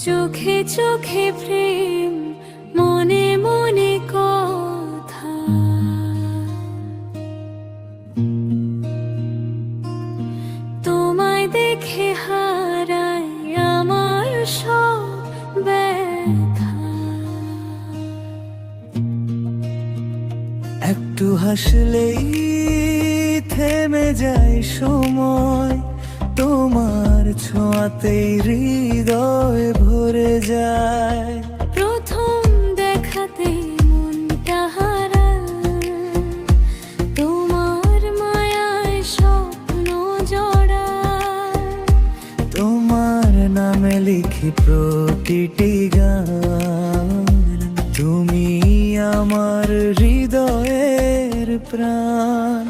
চোখে চোখে প্রেম, মনে মনে কথা। তোমায় দেখে হারাই আমার সব ব্যথা। একটু হাসলেই থেমে যায় সময়, তোমার ছোঁয়াতেই হৃদয় ভরে যায়। প্রথম দেখাতেই মনটা হারায়, তোমার মায়ায় স্বপ্ন জড়ায়। তোমার নামে লিখি প্রতিটি গান, তুমি আমার হৃদয়ের প্রাণ।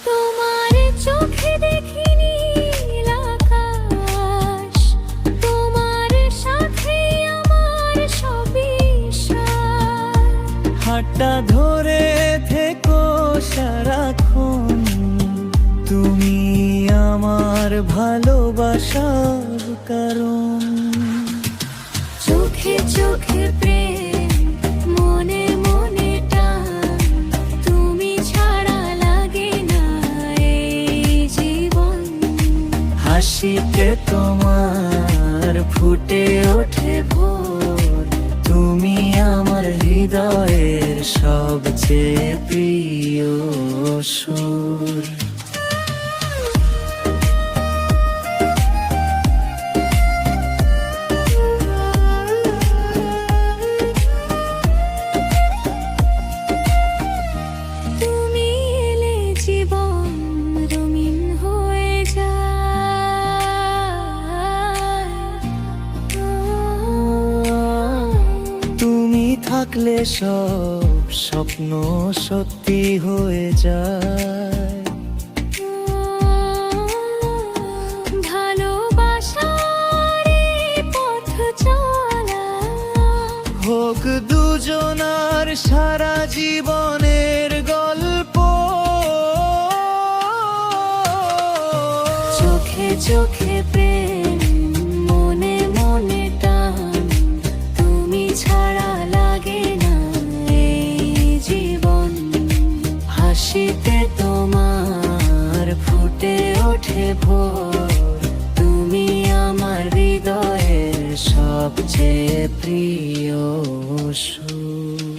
তোমার চোখে দেখি নীল আকাশ, তোমার সাথে আমার সব বিশ্বাস। হাতটা ধরে থেকো সারাক্ষণ, তুমি আমার ভালোবাসার কারণ। চোখে চোখে প্রেম, মনে মনে টান, তুমি ছাড়া লাগে না এই জীবন। হাসিতে তোমার ফুটে ওঠে ভোর, তুমি আমার হৃদয়ের সবচেয়ে প্রিয় সুর। তুমি এলে জীবন রঙিন হয়ে যায়। তুমি থাকলে সব স্বপ্ন সত্যি হয়ে যায়। ভালোবাসার এই পথ চলা হোক দুজনার সারা জীবনের গল্প। চোখে চোখে প্রেম, মনে মনে টান, তুমি ছাড়া লাগে না এই জীবন। হাসিতে তোমার ফুটে ওঠে ভোর, তুমি আমার হৃদয়ের সবচেয়ে প্রিয় সুর।